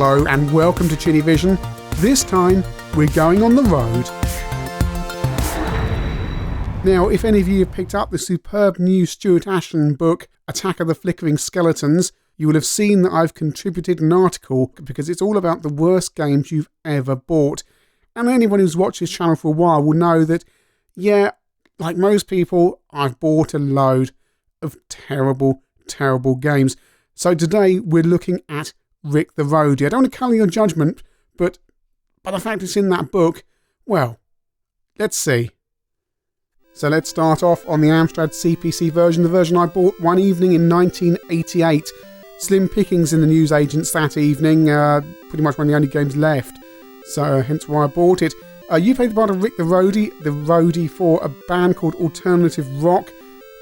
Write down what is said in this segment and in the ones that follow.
Hello and welcome to ChinnyVision. This time we're going on the road. Now, if any of you have picked up the superb new Stuart Ashton book, Attack of the Flickering Skeletons, you will have seen that I've contributed an article because it's all about the worst games you've ever bought. And anyone who's watched this channel for a while will know that, yeah, like most people, I've bought a load of terrible, terrible games. So today we're looking at Rik The Roadie. I don't want to colour your judgment, but by the fact it's in that book, well, let's see. So let's start off on the Amstrad CPC version, the version I bought one evening in 1988. Slim pickings in the newsagents that evening, pretty much one of the only games left. So hence why I bought it. You played the part of Rik The Roadie for a band called Alternative Rock.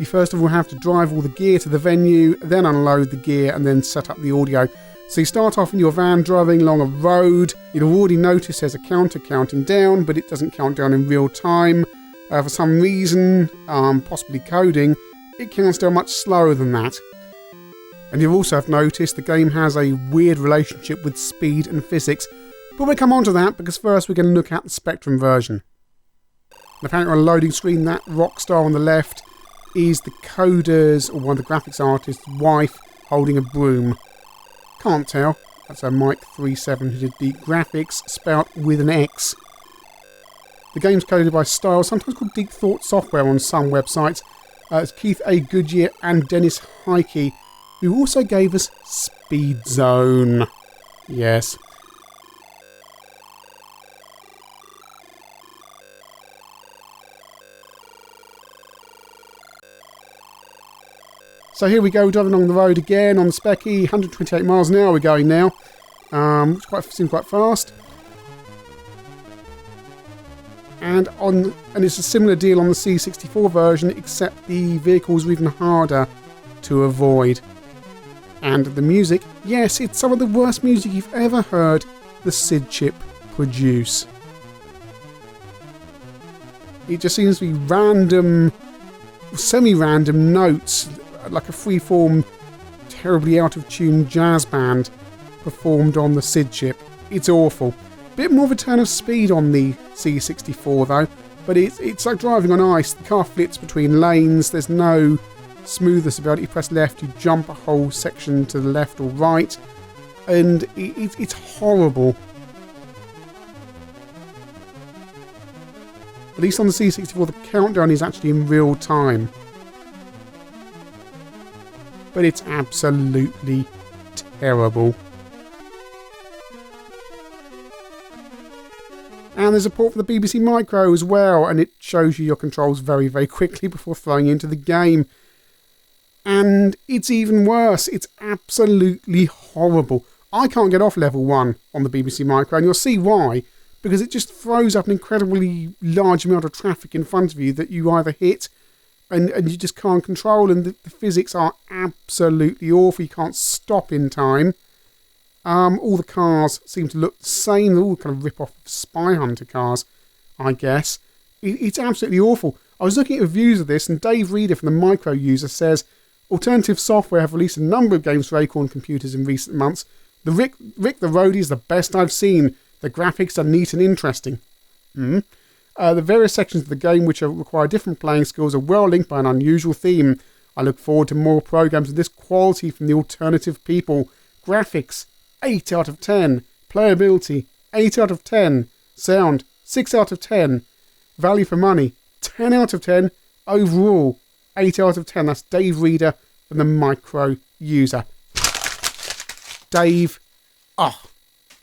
You first of all have to drive all the gear to the venue, then unload the gear and then set up the audio. So you start off in your van driving along a road. You'll already notice there's a counter counting down, but it doesn't count down in real time. For some reason, possibly coding, it counts down much slower than that. And you'll also have noticed the game has a weird relationship with speed and physics. But we'll come on to that because first we're going to look at the Spectrum version. And apparently on a loading screen, that rock star on the left is the coder's or one of the graphics artist's wife holding a broom. Can't tell. That's a Mike 37 who did the graphics, spelled with an X. The game's coded by Style, sometimes called Deep Thought Software on some websites. It's Keith A. Goodyear and Dennis Heike, who also gave us Speed Zone. Yes. So here we go, driving along the road again on the Specky, 128 miles an hour we're going now, which seems quite fast. And it's a similar deal on the C64 version, except the vehicles are even harder to avoid. And the music, yes, it's some of the worst music you've ever heard the SID chip produce. It just seems to be random, semi-random notes, like a free-form, terribly out-of-tune jazz band performed on the SID chip. It's awful. Bit more of a turn of speed on the C64 though, but it's like driving on ice. The car flits between lanes, there's no smoothness about it. You press left, you jump a whole section to the left or right, and it's horrible. At least on the C64 the countdown is actually in real time. But it's absolutely terrible. And there's a port for the BBC Micro as well, and it shows you your controls very, very quickly before throwing you into the game. And it's even worse. It's absolutely horrible. I can't get off level 1 on the BBC Micro, and you'll see why. Because it just throws up an incredibly large amount of traffic in front of you that you either hit and you just can't control, and the physics are absolutely awful. You can't stop in time. All the cars seem to look the same. They're all kind of rip-off Spy Hunter cars, I guess. It's absolutely awful. I was looking at reviews of this, and Dave Reeder from the Micro User says, Alternative Software have released a number of games for Acorn computers in recent months. The Rik The Roadie is the best I've seen. The graphics are neat and interesting. The various sections of the game which require different playing skills are well linked by an unusual theme. I look forward to more programs of this quality from the alternative people. Graphics, 8 out of 10. Playability, 8 out of 10. Sound, 6 out of 10. Value for money, 10 out of 10. Overall, 8 out of 10. That's Dave Reeder from the Micro User. Dave,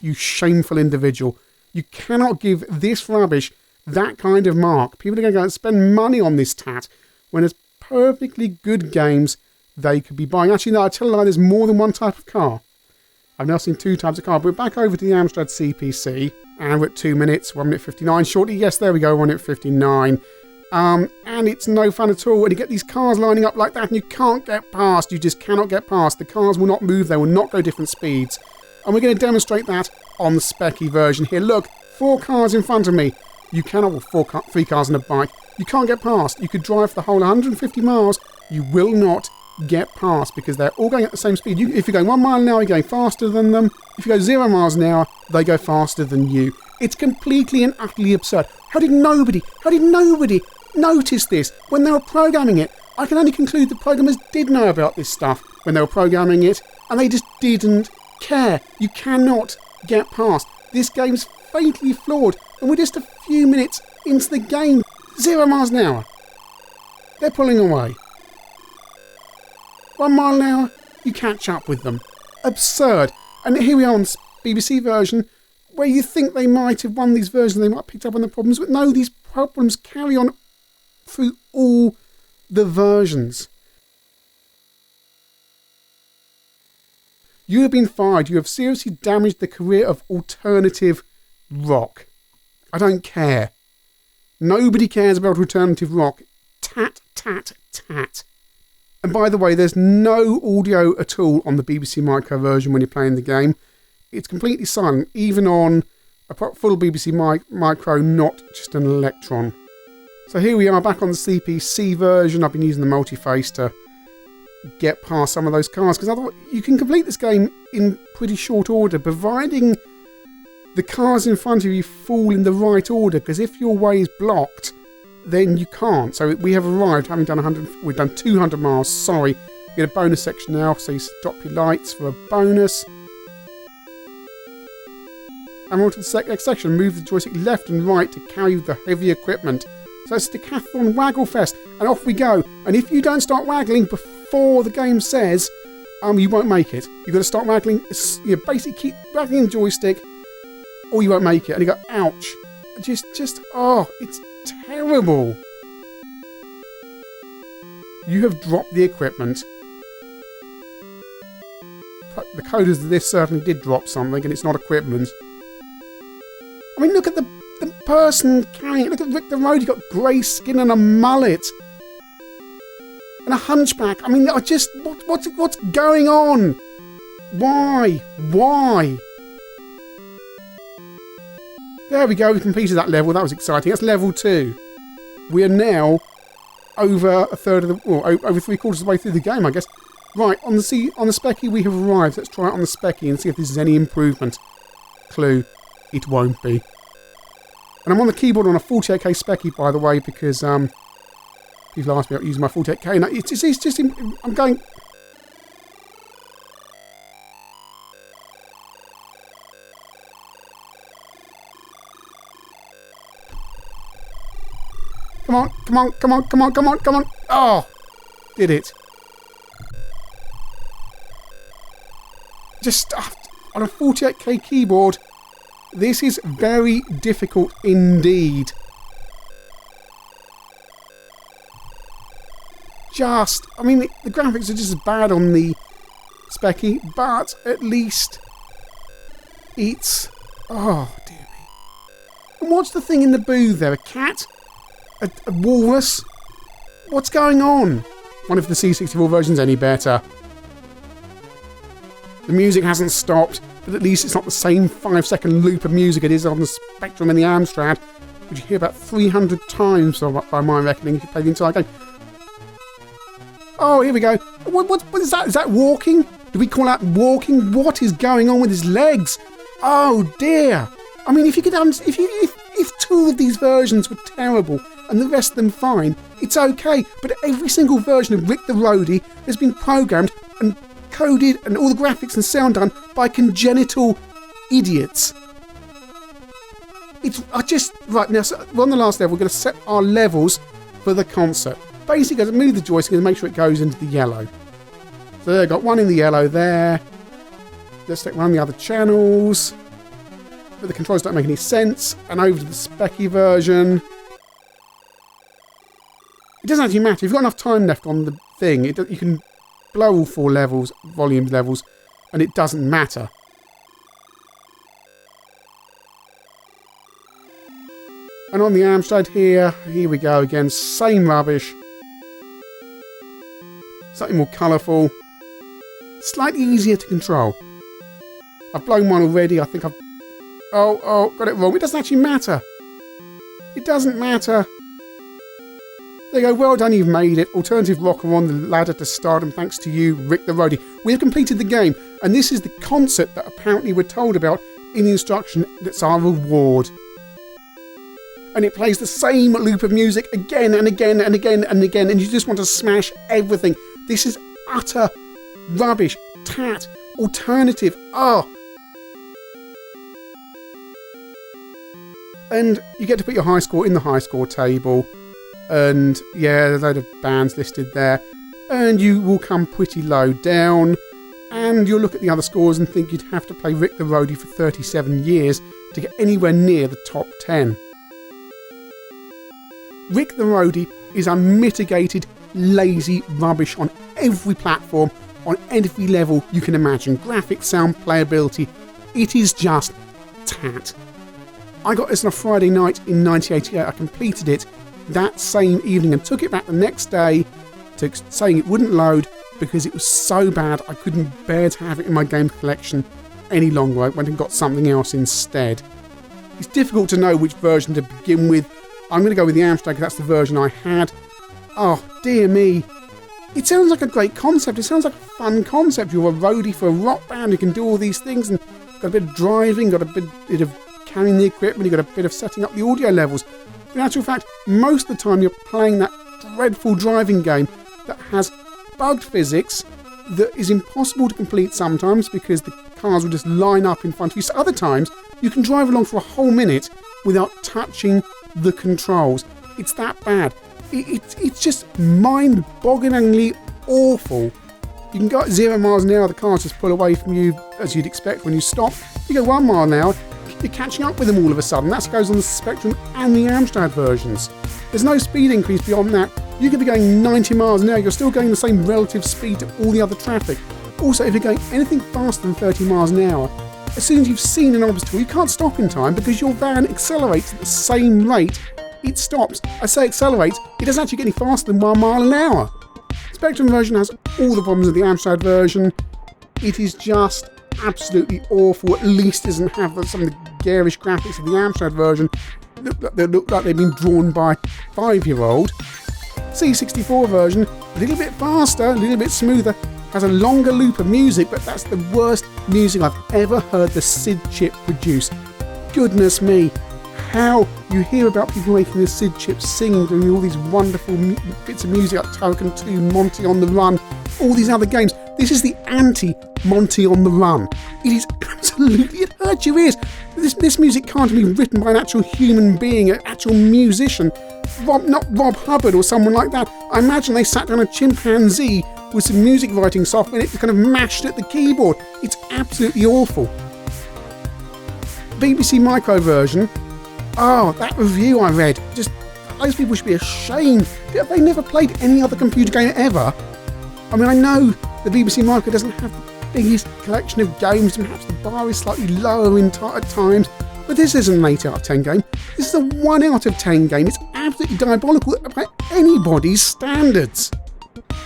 you shameful individual. You cannot give this rubbish that kind of mark. People are going to go and spend money on this tat when there's perfectly good games they could be buying. Actually, no, I tell a lie, there's more than one type of car. I've now seen 2 types of car. But we're back over to the Amstrad CPC, and we're at 2 minutes, 1 minute 59 shortly. Yes, there we go, 1 minute 59. And it's no fun at all when you get these cars lining up like that and you can't get past. You just cannot get past. The cars will not move. They will not go different speeds. And we're going to demonstrate that on the Specky version here. Look, 4 cars in front of me. You cannot, well, 3 cars and a bike. You can't get past. You could drive the whole 150 miles. You will not get past because they're all going at the same speed. If you're going 1 mile an hour, you're going faster than them. If you go 0 miles an hour, they go faster than you. It's completely and utterly absurd. How did nobody notice this when they were programming it? I can only conclude the programmers did know about this stuff when they were programming it, and they just didn't care. You cannot get past. This game's fatally flawed, and we're just a few minutes into the game. 0 miles an hour. They're pulling away. 1 mile an hour, you catch up with them. Absurd. And here we are on the BBC version, where you think they might have won these versions, they might have picked up on the problems, but no, these problems carry on through all the versions. You have been fired. You have seriously damaged the career of alternative rock. I don't care. Nobody cares about alternative rock. Tat, tat, tat. And by the way, there's no audio at all on the BBC Micro version when you're playing the game. It's completely silent, even on a full BBC Micro, not just an Electron. So here we are back on the CPC version. I've been using the multi-face to get past some of those cars, because otherwise you can complete this game in pretty short order, providing the cars in front of you fall in the right order, because if your way is blocked, then you can't. So we have arrived, having done 100, we've done 200 miles, sorry. We get a bonus section now, so you stop your lights for a bonus. And we're on to the next section. Move the joystick left and right to carry the heavy equipment. So it's Decathlon Waggle Fest, and off we go. And if you don't start waggling before the game says, you won't make it. You've got to start waggling, you basically keep waggling the joystick, or you won't make it. And you go, ouch. Oh, it's terrible. You have dropped the equipment. The coders of this certainly did drop something, and it's not equipment. I mean, look at the person carrying it. Look at Rik The Roadie. Got grey skin and a mullet. And a hunchback. I mean, what's going on? Why? There we go, we completed that level. That was exciting. That's level 2. We are now over a third of the, well, over 3/4 of the way through the game, I guess. Right, on the Specky we have arrived. Let's try it on the Specky and see if this is any improvement. Clue, it won't be. And I'm on the keyboard on a 48k Specky, by the way, because people ask me about using my 48k. And it's just, I'm going... Come on. Oh, did it. Just on a 48k keyboard, this is very difficult indeed. I mean, the graphics are just as bad on the Specky, but at least it's... Oh, dear me. And what's the thing in the booth there? A cat? A walrus? What's going on? Wonder if the C64 version's any better. The music hasn't stopped, but at least it's not the same 5-second loop of music it is on the Spectrum and the Amstrad, which you hear about 300 times by my reckoning if you play the entire game. Oh, here we go. What is that? Is that walking? Do we call that walking? What is going on with his legs? Oh dear. I mean, if 2 of these versions were terrible and the rest of them fine, it's okay. But every single version of Rik The Roadie has been programmed and coded and all the graphics and sound done by congenital idiots. Right now, so we're on the last level. We're going to set our levels for the concert. Basically, going to move the joystick and make sure it goes into the yellow. So there, got one in the yellow there. Let's take one of the other channels. But the controls don't make any sense. And over to the Specky version. It doesn't actually matter. If you've got enough time left on the thing, you can blow all 4 levels, volume levels, and it doesn't matter. And on the Amstrad here we go again. Same rubbish. Slightly more colourful. Slightly easier to control. I've blown one already. I think I've... Oh, got it wrong. It doesn't actually matter. It doesn't matter. There you go, well done, you've made it. Alternative rocker on the ladder to stardom thanks to you, Rik The Roadie. We have completed the game, and this is the concept that apparently we're told about in the instruction that's our reward. And it plays the same loop of music again and again and again and again, and you just want to smash everything. This is utter rubbish, tat, alternative, And you get to put your high score in the high score table. And yeah, there's a load of bands listed there. And you will come pretty low down. And you'll look at the other scores and think you'd have to play Rik The Roadie for 37 years to get anywhere near the top 10. Rik The Roadie is unmitigated, lazy rubbish on every platform, on every level you can imagine. Graphics, sound, playability. It is just tat. I got this on a Friday night in 1988. I completed it that same evening and took it back the next day to saying it wouldn't load because it was so bad I couldn't bear to have it in my game collection any longer. I went and got something else instead. It's difficult to know which version to begin with. I'm going to go with the Amstrad because that's the version I had. Oh, dear me. It sounds like a great concept. It sounds like a fun concept. You're a roadie for a rock band. You can do all these things and got a bit of driving, got a bit of carrying the equipment, you've got a bit of setting up the audio levels. But in actual fact, most of the time you're playing that dreadful driving game that has bugged physics that is impossible to complete sometimes because the cars will just line up in front of you. So other times, you can drive along for a whole minute without touching the controls. It's that bad. It's just mind-bogglingly awful. You can go at 0 miles an hour, the cars just pull away from you as you'd expect when you stop. You go 1 mile an hour, you're catching up with them all of a sudden. That goes on the Spectrum and the Amstrad versions. There's no speed increase beyond that. You could be going 90 miles an hour, you're still going the same relative speed to all the other traffic. Also, if you're going anything faster than 30 miles an hour, as soon as you've seen an obstacle, you can't stop in time because your van accelerates at the same rate it stops. I say accelerates, it doesn't actually get any faster than 1 mile an hour. Spectrum version has all the problems of the Amstrad version. It is just absolutely awful. At least doesn't have some of the garish graphics of the Amstrad version. They look like they've been drawn by a 5-year-old. C64 version, a little bit faster, a little bit smoother, has a longer loop of music, but that's the worst music I've ever heard the SID chip produce. Goodness me, how you hear about people making the SID chip singing, doing all these wonderful bits of music like Token 2, Monty on the Run, all these other games. This is the anti-Monty on the Run. It is absolutely, it hurts your ears. This music can't be written by an actual human being, an actual musician. Not Rob Hubbard or someone like that. I imagine they sat down a chimpanzee with some music writing software and it kind of mashed at the keyboard. It's absolutely awful. BBC Micro version. Oh, that review I read. Just, those people should be ashamed. They never played any other computer game ever. I mean, I know the BBC Micro doesn't have the biggest collection of games and perhaps the bar is slightly lower at times, but this isn't an 8 out of 10 game. This is a 1 out of 10 game. It's absolutely diabolical by anybody's standards.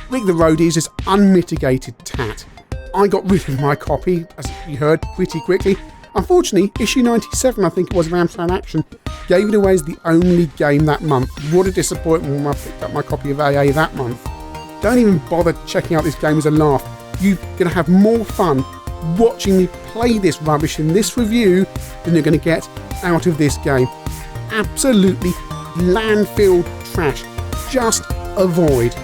Rik The Roadie is just unmitigated tat. I got rid of my copy, as you heard, pretty quickly. Unfortunately, issue 97, I think it was, of Amstrad Action, gave it away as the only game that month. What a disappointment when I picked up my copy of AA that month. Don't even bother checking out this game as a laugh. You're going to have more fun watching me play this rubbish in this review than you're going to get out of this game. Absolutely landfill trash. Just avoid.